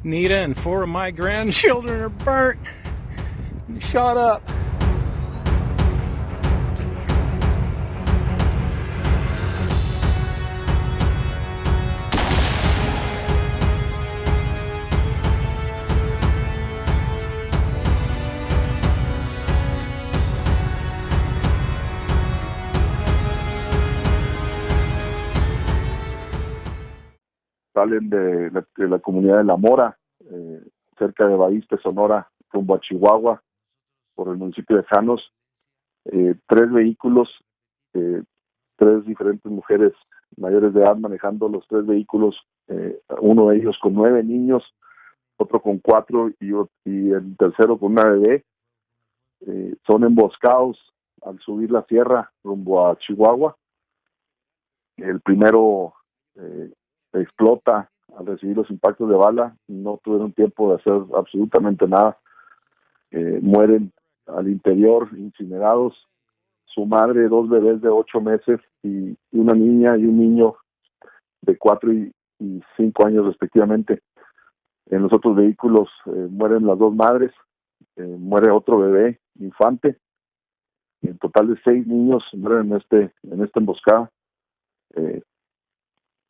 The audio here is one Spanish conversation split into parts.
Nita and 4 of my grandchildren are burnt and shot up. Salen de la comunidad de La Mora, cerca de Baíste, Sonora, rumbo a Chihuahua, por el municipio de Janos. 3 vehículos, 3 diferentes mujeres mayores de edad manejando los 3 vehículos, uno de ellos con 9 niños, otro con 4 y el tercero con una bebé. Son emboscados al subir la sierra rumbo a Chihuahua. El primero explota al recibir los impactos de bala, no tuvieron tiempo de hacer absolutamente nada, mueren al interior incinerados, su madre, 2 bebés de 8 meses y una niña y un niño de 4 y 5 años respectivamente. En los otros vehículos mueren las 2 madres, muere otro bebé infante, en total de 6 niños mueren en esta emboscada.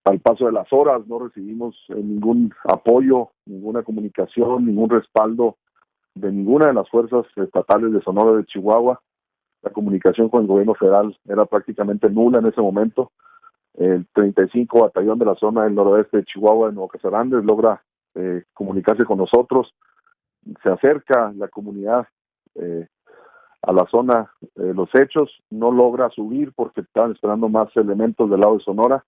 Al paso de las horas no recibimos ningún apoyo, ninguna comunicación, ningún respaldo de ninguna de las fuerzas estatales de Sonora de Chihuahua. La comunicación con el gobierno federal era prácticamente nula en ese momento. El 35 Batallón de la zona del noroeste de Chihuahua, de Nuevo Casarandes, logra comunicarse con nosotros. Se acerca la comunidad a la zona de los hechos, no logra subir porque estaban esperando más elementos del lado de Sonora.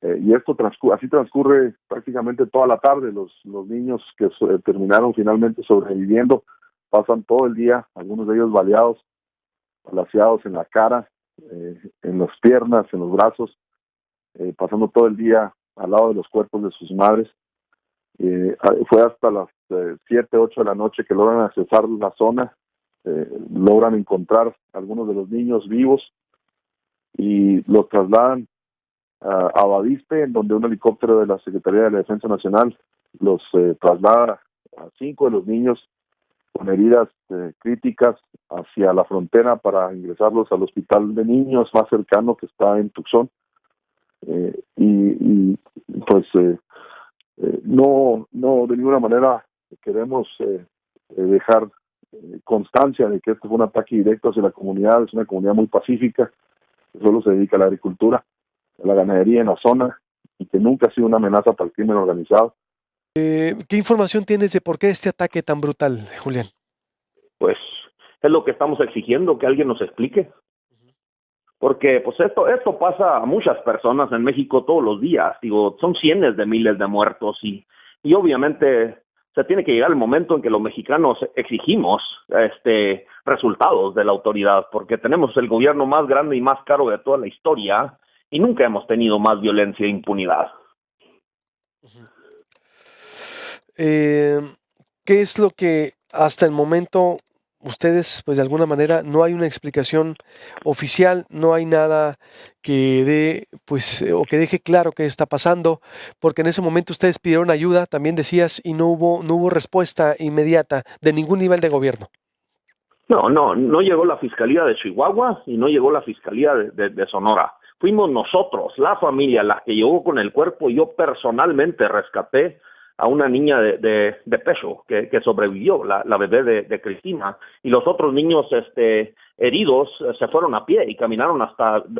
Y esto así transcurre prácticamente toda la tarde. Los niños que terminaron finalmente sobreviviendo pasan todo el día, algunos de ellos baleados, balaceados en la cara, en las piernas, en los brazos, pasando todo el día al lado de los cuerpos de sus madres. Fue hasta las 7, 8 de la noche que logran accesar la zona, logran encontrar a algunos de los niños vivos y los trasladan a Bavispe, en donde un helicóptero de la Secretaría de la Defensa Nacional los traslada a 5 de los niños con heridas críticas hacia la frontera para ingresarlos al hospital de niños más cercano que está en Tucson. No de ninguna manera queremos dejar constancia de que este fue un ataque directo hacia la comunidad. Es una comunidad muy pacífica, que solo se dedica a la agricultura, a la ganadería en la zona y que nunca ha sido una amenaza para el crimen organizado. ¿Qué información tienes de por qué este ataque tan brutal, Julián? Pues es lo que estamos exigiendo, que alguien nos explique. Porque pues esto pasa a muchas personas en México todos los días. Digo, son cientos de miles de muertos y obviamente se tiene que llegar el momento en que los mexicanos exigimos resultados de la autoridad, porque tenemos el gobierno más grande y más caro de toda la historia y nunca hemos tenido más violencia e impunidad. ¿Qué es lo que hasta el momento ustedes, pues de alguna manera, no hay una explicación oficial, no hay nada que dé, pues, o que deje claro qué está pasando, porque en ese momento ustedes pidieron ayuda, también decías, y no hubo respuesta inmediata de ningún nivel de gobierno? No llegó la Fiscalía de Chihuahua y no llegó la Fiscalía de Sonora. Fuimos nosotros, la familia, la que llegó con el cuerpo. Yo personalmente rescaté a una niña de pecho que sobrevivió, la bebé de Cristina, y los otros niños heridos se fueron a pie y caminaron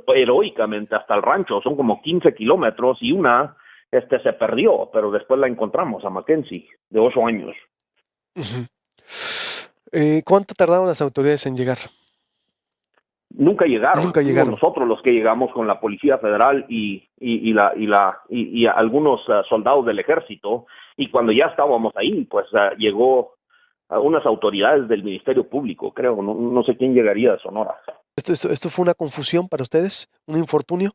heroicamente hasta el rancho. Son como 15 kilómetros y una se perdió, pero después la encontramos, a Mackenzie, de 8 años. Uh-huh. ¿Cuánto tardaron las autoridades en llegar? Nunca llegaron. Fuimos nosotros los que llegamos con la Policía Federal y algunos soldados del ejército, y cuando ya estábamos ahí, pues llegó unas autoridades del Ministerio Público, creo, no sé quién llegaría de Sonora. ¿Esto fue una confusión para ustedes? ¿Un infortunio?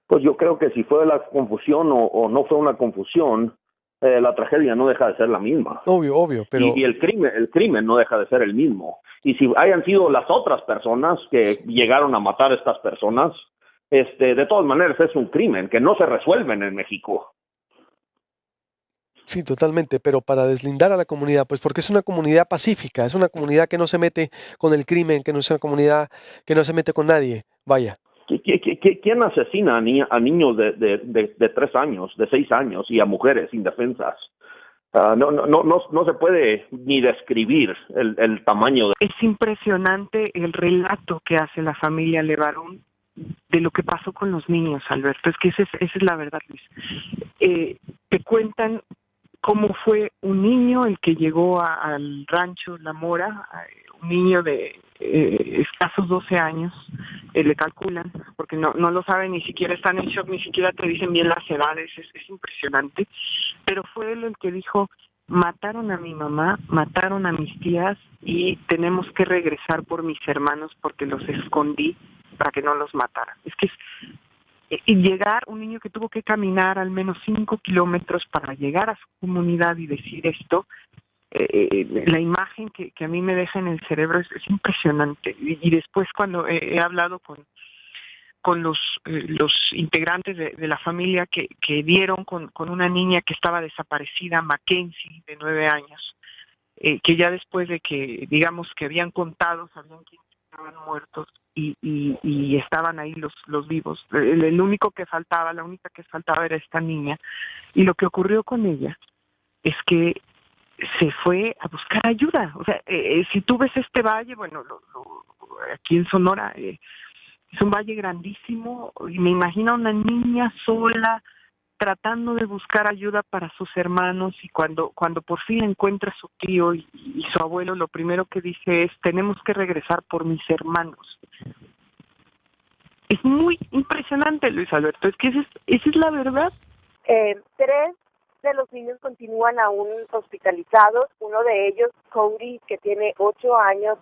Pues yo creo que si fue la confusión o no fue una confusión, la tragedia no deja de ser la misma. Obvio, pero... Y el crimen no deja de ser el mismo. Y si hayan sido las otras personas que llegaron a matar a estas personas, de todas maneras es un crimen que no se resuelve en México. Sí, totalmente, pero para deslindar a la comunidad, pues porque es una comunidad pacífica, es una comunidad que no se mete con el crimen, que no es una comunidad que no se mete con nadie. Vaya. ¿Quién asesina a niños de 3 años, de 6 años y a mujeres indefensas? No se puede ni describir el tamaño. Es impresionante el relato que hace la familia Levarón de lo que pasó con los niños, Alberto. Es que esa es la verdad, Luis. Te cuentan cómo fue un niño el que llegó al rancho La Mora, un niño de escasos 12 años, le calculan, porque no lo saben, ni siquiera están en shock, ni siquiera te dicen bien las edades, es impresionante, pero fue él el que dijo: mataron a mi mamá, mataron a mis tías y tenemos que regresar por mis hermanos porque los escondí para que no los mataran. Es que y llegar, un niño que tuvo que caminar al menos 5 kilómetros para llegar a su comunidad y decir esto, la imagen que a mí me deja en el cerebro es impresionante. Y después cuando he hablado con los integrantes de la familia que dieron con una niña que estaba desaparecida, Mackenzie, de 9 años, que ya después de que, digamos, que habían contado, sabían quiénes estaban muertos y estaban ahí los vivos. El único que faltaba, la única que faltaba era esta niña. Y lo que ocurrió con ella es que se fue a buscar ayuda. O sea, si tú ves este valle, bueno, aquí en Sonora, es un valle grandísimo, y me imagino a una niña sola tratando de buscar ayuda para sus hermanos, y cuando por fin encuentra a su tío y su abuelo, lo primero que dice es: tenemos que regresar por mis hermanos. Es muy impresionante, Luis Alberto, es que esa es la verdad. 3 de los niños continúan aún hospitalizados. Uno de ellos, Cody, que tiene 8 años,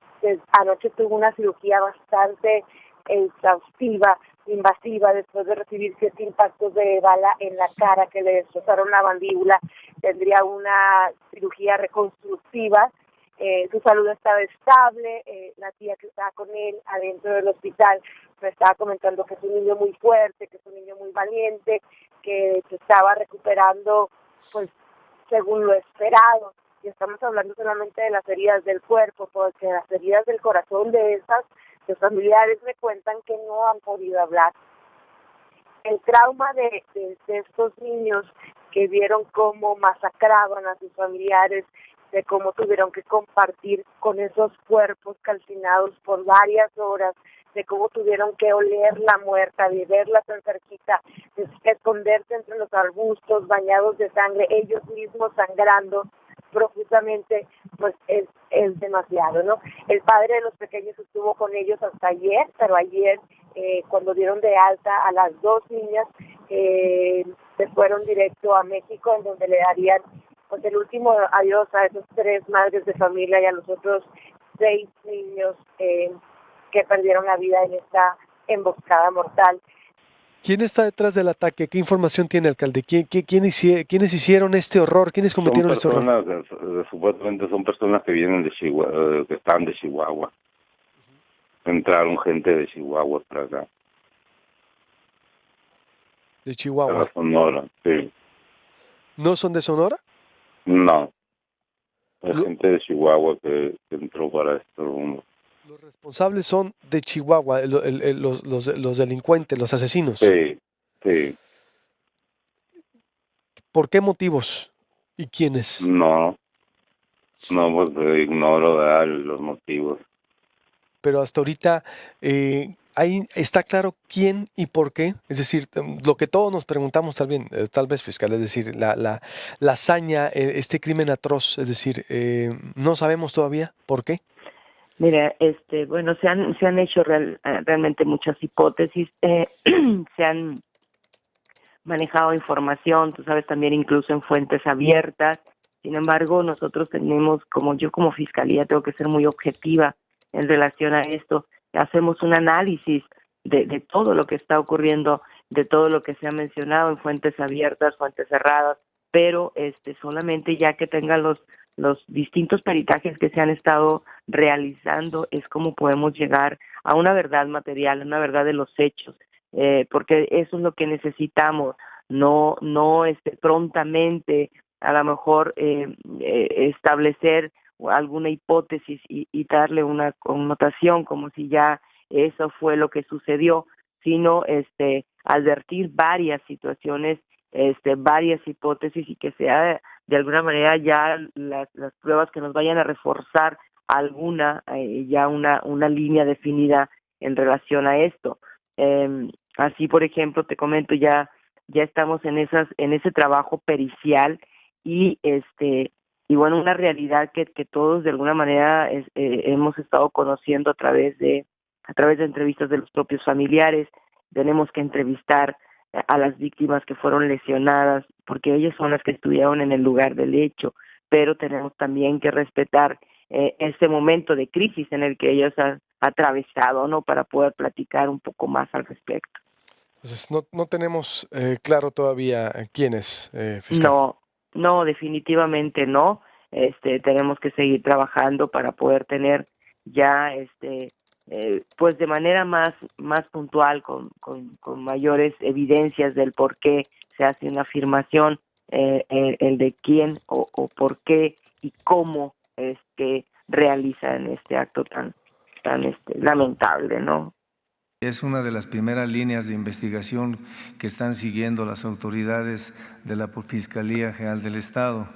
anoche tuvo una cirugía bastante exhaustiva, invasiva, después de recibir 7 impactos de bala en la cara que le destrozaron la mandíbula. Tendría una cirugía reconstructiva. Su salud estaba estable. La tía que estaba con él adentro del hospital me estaba comentando que es un niño muy fuerte, que es un niño muy valiente, que se estaba recuperando, pues, según lo esperado. Y estamos hablando solamente de las heridas del cuerpo, porque las heridas del corazón de los familiares me cuentan que no han podido hablar. El trauma de estos niños que vieron cómo masacraban a sus familiares, de cómo tuvieron que compartir con esos cuerpos calcinados por varias horas, de cómo tuvieron que oler la muerta, de verla tan cerquita, de esconderse entre los arbustos bañados de sangre, ellos mismos sangrando profusamente, pues es demasiado, ¿no? El padre de los pequeños estuvo con ellos hasta ayer, pero ayer, cuando dieron de alta a las 2 niñas, se fueron directo a México, en donde le darían, pues, el último adiós a esos 3 madres de familia y a los otros 6 niños que perdieron la vida en esta emboscada mortal. ¿Quién está detrás del ataque? ¿Qué información tiene, alcalde? ¿Quiénes hicieron este horror? ¿Quiénes cometieron este horror? Supuestamente son personas que vienen de Chihuahua, que están de Chihuahua. Entraron gente de Chihuahua para acá. De Chihuahua. De la Sonora, sí. ¿No son de Sonora? No. Es gente de Chihuahua que entró para este rumbo. Los responsables son de Chihuahua, los delincuentes, los asesinos. Sí, sí. ¿Por qué motivos? ¿Y quiénes? No, pues ignoro, ¿verdad?, los motivos. Pero hasta ahorita ahí está claro quién y por qué. Es decir, lo que todos nos preguntamos también, tal vez, fiscal, es decir, la hazaña, este crimen atroz, es decir, no sabemos todavía por qué. Mira, bueno, se han hecho realmente muchas hipótesis, se han manejado información, tú sabes, también incluso en fuentes abiertas. Sin embargo, nosotros tenemos, yo como fiscalía tengo que ser muy objetiva en relación a esto. Hacemos un análisis de todo lo que está ocurriendo, de todo lo que se ha mencionado en fuentes abiertas, fuentes cerradas, pero solamente ya que tengan los distintos peritajes que se han estado realizando es como podemos llegar a una verdad material, a una verdad de los hechos, porque eso es lo que necesitamos, no prontamente a lo mejor establecer alguna hipótesis y darle una connotación como si ya eso fue lo que sucedió, sino advertir varias situaciones, varias hipótesis, y que sea de alguna manera ya las pruebas que nos vayan a reforzar alguna, ya una línea definida en relación a esto. Así, por ejemplo, te comento, ya estamos en ese trabajo pericial y bueno, una realidad que todos de alguna manera hemos estado conociendo a través de entrevistas de los propios familiares. Tenemos que entrevistar a las víctimas que fueron lesionadas, porque ellas son las que estuvieron en el lugar del hecho, pero tenemos también que respetar este momento de crisis en el que ellos han atravesado, ¿no? Para poder platicar un poco más al respecto. Entonces, no tenemos claro todavía quién es, fiscal. No, definitivamente no. Tenemos que seguir trabajando para poder tener ya pues de manera más puntual, con mayores evidencias del por qué se hace una afirmación, el de quién o por qué y cómo es que realizan este acto tan lamentable, ¿no? Es una de las primeras líneas de investigación que están siguiendo las autoridades de la Fiscalía General del Estado.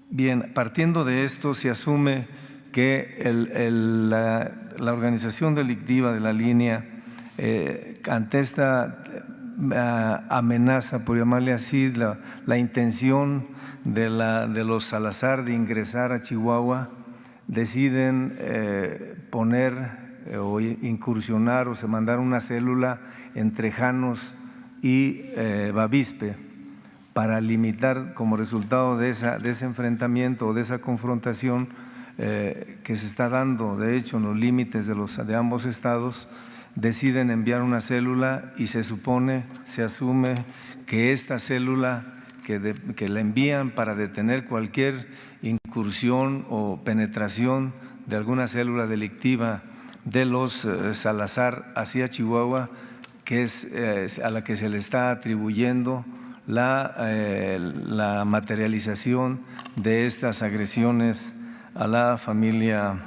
Bien, partiendo de esto, se asume que la organización delictiva de la línea, ante esta amenaza, por llamarle así, la intención de los Salazar de ingresar a Chihuahua, deciden poner o incursionar o se mandar una célula entre Janos y Bavispe para limitar, como resultado de ese enfrentamiento o de esa confrontación que se está dando, de hecho, en los límites de ambos estados, deciden enviar una célula y se asume que esta célula que la envían para detener cualquier incursión o penetración de alguna célula delictiva de los Salazar hacia Chihuahua, que es a la que se le está atribuyendo la materialización de estas agresiones a la familia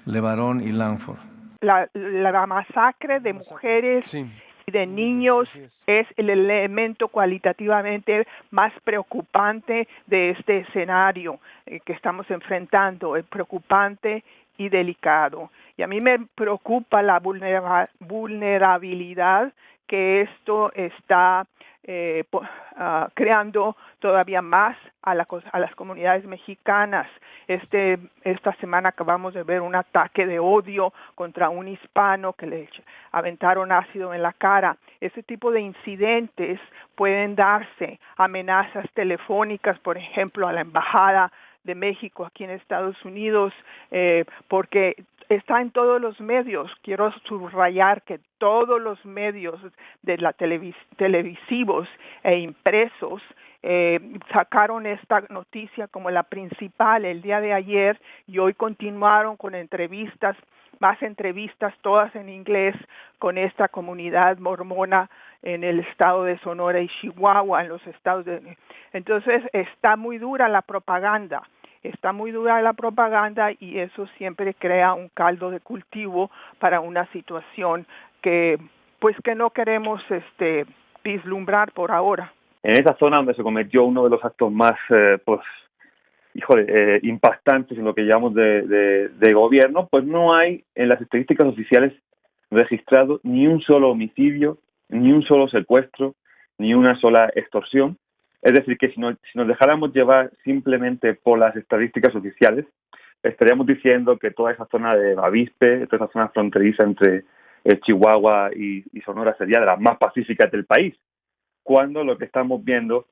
Levarón y Langford. La masacre de mujeres Sí. y de niños Sí, es el elemento cualitativamente más preocupante de este escenario que estamos enfrentando, es preocupante y delicado. Y a mí me preocupa la vulnerabilidad que esto está creando todavía más a las comunidades mexicanas. Esta semana acabamos de ver un ataque de odio contra un hispano que le aventaron ácido en la cara. Este tipo de incidentes pueden darse, amenazas telefónicas, por ejemplo, a la Embajada de México aquí en Estados Unidos, porque está en todos los medios. Quiero subrayar que todos los medios de la televisivos e impresos sacaron esta noticia como la principal el día de ayer, y hoy continuaron con más entrevistas, todas en inglés, con esta comunidad mormona en el estado de Sonora y Chihuahua, en los estados de... Entonces está muy dura la propaganda. Y eso siempre crea un caldo de cultivo para una situación que no queremos vislumbrar por ahora. En esa zona donde se cometió uno de los actos más impactantes en lo que llamamos de gobierno, pues no hay en las estadísticas oficiales registrado ni un solo homicidio, ni un solo secuestro, ni una sola extorsión. Es decir, que si nos dejáramos llevar simplemente por las estadísticas oficiales, estaríamos diciendo que toda esa zona de Bavispe, toda esa zona fronteriza entre Chihuahua y Sonora sería de las más pacíficas del país, cuando lo que estamos viendo,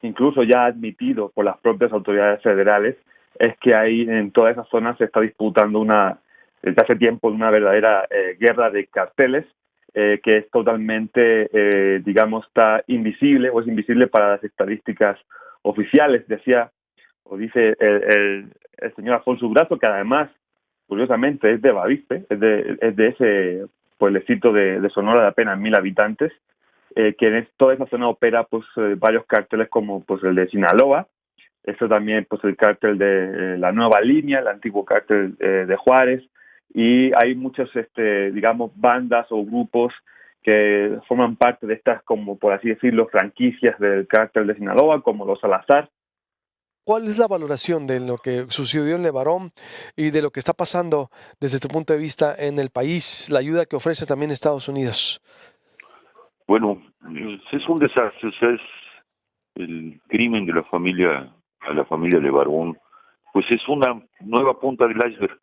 incluso ya admitido por las propias autoridades federales, es que ahí en toda esa zona se está disputando desde hace tiempo una verdadera guerra de carteles, que es totalmente, está invisible o es invisible para las estadísticas oficiales. Dice el señor Alfonso Brazo, que además, curiosamente, es de Bavispe, es de ese pueblecito de Sonora de apenas 1,000 habitantes, toda esa zona opera pues varios cárteles como pues el de Sinaloa, esto también pues el cártel de la Nueva Línea, el antiguo cártel de Juárez, y hay muchos digamos bandas o grupos que forman parte de estas, como por así decirlo, franquicias del cártel de Sinaloa, como los Salazar. ¿Cuál es la valoración de lo que sucedió en Levarón y de lo que está pasando desde tu punto de vista en el país, la ayuda que ofrece también Estados Unidos? Bueno, es un desastre, o sea, es el crimen de la familia, a la familia Levarón, pues es una nueva punta del iceberg.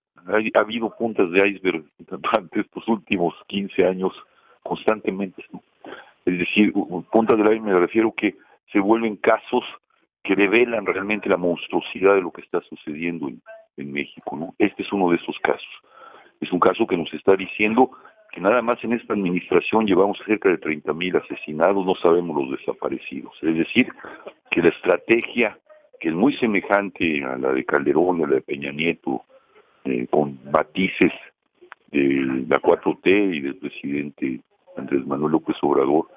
Ha habido puntas de iceberg durante estos últimos 15 años constantemente, ¿no? Es decir, puntas del iceberg me refiero que se vuelven casos que revelan realmente la monstruosidad de lo que está sucediendo en México, ¿no? Este es uno de esos casos. Es un caso que nos está diciendo que nada más en esta administración llevamos cerca de 30,000 asesinados, no sabemos los desaparecidos. Es decir, que la estrategia, que es muy semejante a la de Calderón, a la de Peña Nieto, con matices de la 4T y del presidente Andrés Manuel López Obrador,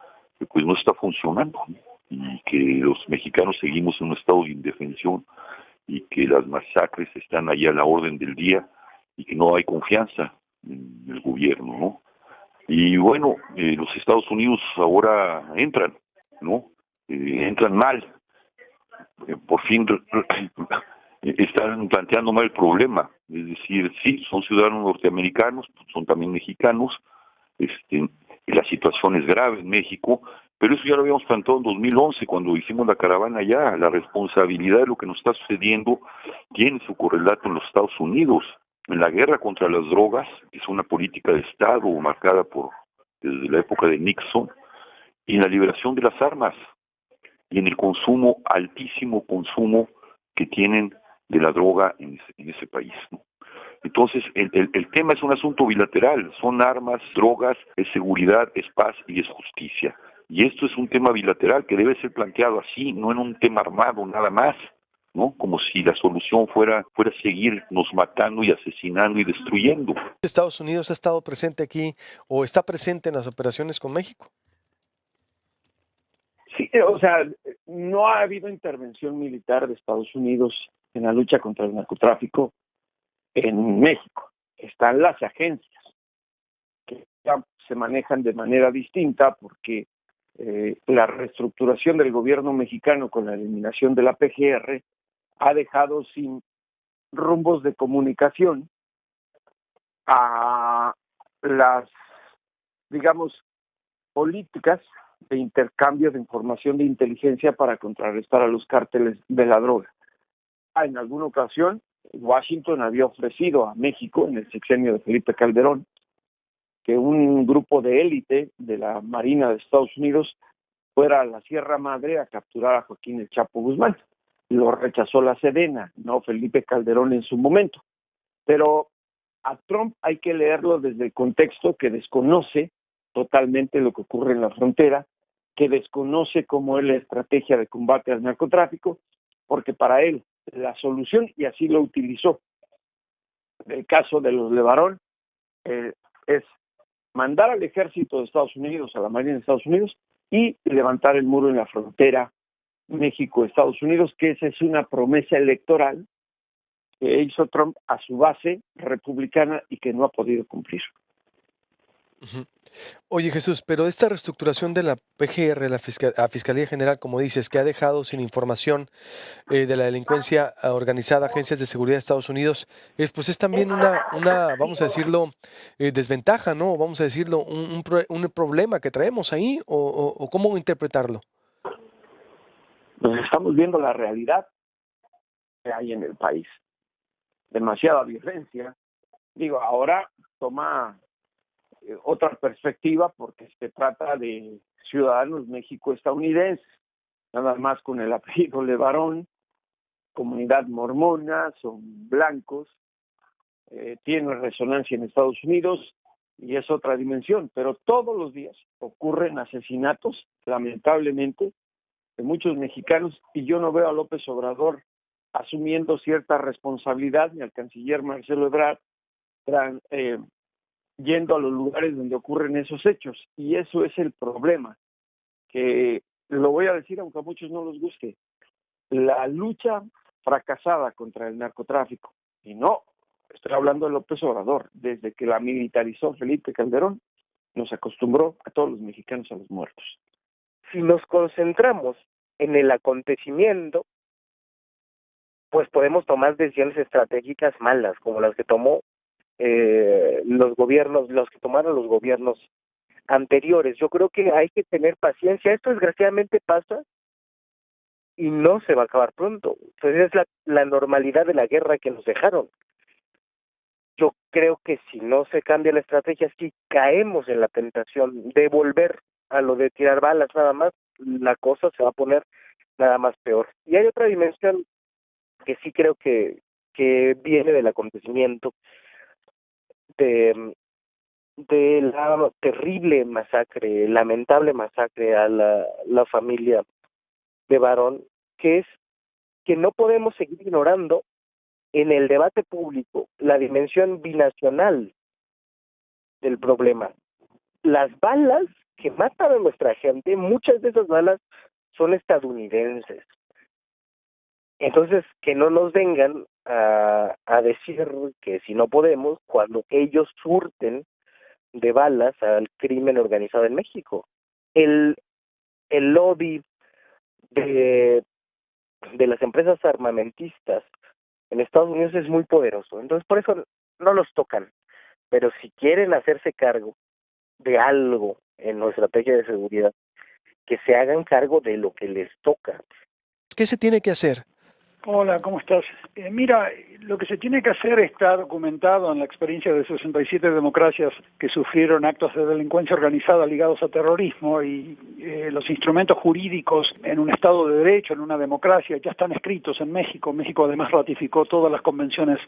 pues no está funcionando, ¿no? Y que los mexicanos seguimos en un estado de indefensión y que las masacres están allá a la orden del día y que no hay confianza en el gobierno, ¿no? Y bueno, los Estados Unidos ahora entran, ¿no? Entran mal. Por fin están planteando mal el problema. Es decir, sí, son ciudadanos norteamericanos, son también mexicanos. La situación es grave en México, pero eso ya lo habíamos planteado en 2011 cuando hicimos la caravana allá. La responsabilidad de lo que nos está sucediendo tiene su correlato en los Estados Unidos, en la guerra contra las drogas, que es una política de Estado marcada desde la época de Nixon, y en la liberación de las armas, y en el consumo, altísimo consumo que tienen de la droga en ese país, ¿no? Entonces, el tema es un asunto bilateral, son armas, drogas, es seguridad, es paz y es justicia. Y esto es un tema bilateral que debe ser planteado así, no en un tema armado nada más, ¿no? Como si la solución fuera seguirnos matando y asesinando y destruyendo. ¿Estados Unidos ha estado presente aquí o está presente en las operaciones con México? Sí, o sea, no ha habido intervención militar de Estados Unidos en la lucha contra el narcotráfico en México. Están las agencias que ya se manejan de manera distinta porque la reestructuración del gobierno mexicano con la eliminación de la PGR ha dejado sin rumbos de comunicación a las, digamos, políticas de intercambio de información de inteligencia para contrarrestar a los cárteles de la droga. En alguna ocasión, Washington había ofrecido a México, en el sexenio de Felipe Calderón, que un grupo de élite de la Marina de Estados Unidos fuera a la Sierra Madre a capturar a Joaquín El Chapo Guzmán. Lo rechazó la Sedena, no Felipe Calderón en su momento. Pero a Trump hay que leerlo desde el contexto que desconoce totalmente lo que ocurre en la frontera, que desconoce cómo es la estrategia de combate al narcotráfico, porque para él la solución, y así lo utilizó, el caso de los Levarón, es mandar al ejército de Estados Unidos, a la Marina de Estados Unidos, y levantar el muro en la frontera México-Estados Unidos, que esa es una promesa electoral que hizo Trump a su base republicana y que no ha podido cumplir. Uh-huh. Oye Jesús, pero esta reestructuración de la PGR, la Fiscalía General, como dices, que ha dejado sin información de la delincuencia organizada agencias de seguridad de Estados Unidos, pues es también una vamos a decirlo, desventaja, ¿no? Vamos a decirlo, un problema que traemos ahí, o ¿cómo interpretarlo? Pues estamos viendo la realidad que hay en el país. Demasiada violencia. Digo, ahora toma otra perspectiva porque se trata de ciudadanos mexico-estadounidenses, nada más con el apellido Levarón, comunidad mormona, son blancos, tienen resonancia en Estados Unidos y es otra dimensión, pero todos los días ocurren asesinatos, lamentablemente, de muchos mexicanos, y yo no veo a López Obrador asumiendo cierta responsabilidad, ni al canciller Marcelo Ebrard, yendo a los lugares donde ocurren esos hechos, y eso es el problema. que lo voy a decir aunque a muchos no les guste, la lucha fracasada contra el narcotráfico, y no, estoy hablando de López Obrador, desde que la militarizó Felipe Calderón, nos acostumbró a todos los mexicanos a los muertos. Si nos concentramos en el acontecimiento, pues podemos tomar decisiones estratégicas malas, como las que tomó los que tomaron los gobiernos anteriores. Yo creo que hay que tener paciencia. Esto desgraciadamente pasa y no se va a acabar pronto. Entonces es la normalidad de la guerra que nos dejaron. Yo creo que si no se cambia la estrategia, si caemos en la tentación de volver a lo de tirar balas nada más, la cosa se va a poner nada más peor. Y hay otra dimensión que sí creo que viene del acontecimiento, de la terrible masacre, lamentable masacre a la familia de Barón, que es que no podemos seguir ignorando en el debate público la dimensión binacional del problema. Las balas que matan a nuestra gente, muchas de esas balas son estadounidenses. Entonces, que no nos vengan a decir que si no podemos, cuando ellos surten de balas al crimen organizado en México. El lobby de las empresas armamentistas en Estados Unidos es muy poderoso, entonces por eso no los tocan. Pero si quieren hacerse cargo de algo en nuestra estrategia de seguridad, que se hagan cargo de lo que les toca. ¿Qué se tiene que hacer? Hola, ¿cómo estás? Mira, lo que se tiene que hacer está documentado en la experiencia de 67 democracias que sufrieron actos de delincuencia organizada ligados a terrorismo, y los instrumentos jurídicos en un Estado de Derecho, en una democracia, ya están escritos en México. México además ratificó todas las convenciones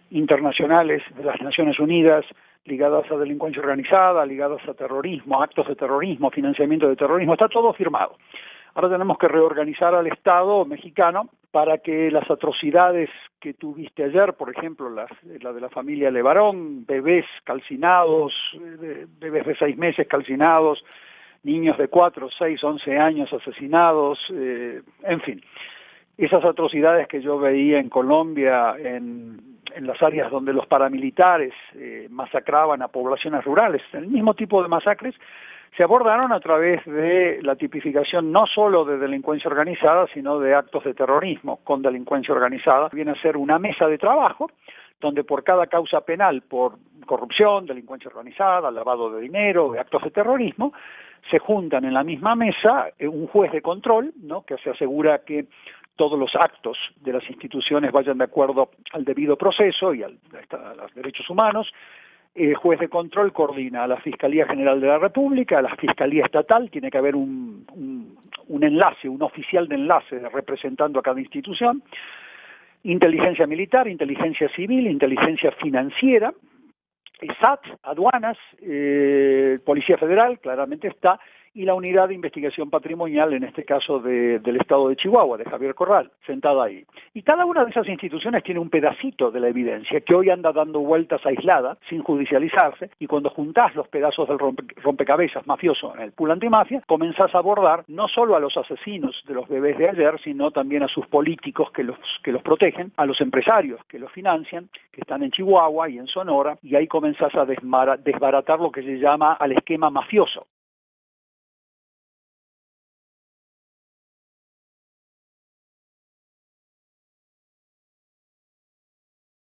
internacionales de las Naciones Unidas ligadas a delincuencia organizada, ligadas a terrorismo, actos de terrorismo, financiamiento de terrorismo, está todo firmado. Ahora tenemos que reorganizar al Estado mexicano para que las atrocidades que tuviste ayer, por ejemplo, la de la familia Levarón, bebés calcinados, bebés de 6 meses calcinados, niños de 4, 6, 11 años asesinados, en fin, esas atrocidades que yo veía en Colombia, en las áreas donde los paramilitares masacraban a poblaciones rurales, el mismo tipo de masacres, se abordaron a través de la tipificación no solo de delincuencia organizada, sino de actos de terrorismo con delincuencia organizada. Viene a ser una mesa de trabajo donde por cada causa penal, por corrupción, delincuencia organizada, lavado de dinero, de actos de terrorismo, se juntan en la misma mesa un juez de control, ¿no?, que se asegura que todos los actos de las instituciones vayan de acuerdo al debido proceso y a los derechos humanos. El juez de control coordina a la Fiscalía General de la República, a la Fiscalía Estatal, tiene que haber un enlace, un oficial de enlace representando a cada institución, inteligencia militar, inteligencia civil, inteligencia financiera, SAT, aduanas, Policía Federal, claramente está, y la unidad de investigación patrimonial, en este caso del estado de Chihuahua, de Javier Corral, sentada ahí. Y cada una de esas instituciones tiene un pedacito de la evidencia que hoy anda dando vueltas aislada, sin judicializarse, y cuando juntás los pedazos del rompecabezas mafioso en el pool antimafia, comenzás a abordar no solo a los asesinos de los bebés de ayer, sino también a sus políticos que los protegen, a los empresarios que los financian, que están en Chihuahua y en Sonora, y ahí comenzás a desbaratar lo que se llama al esquema mafioso.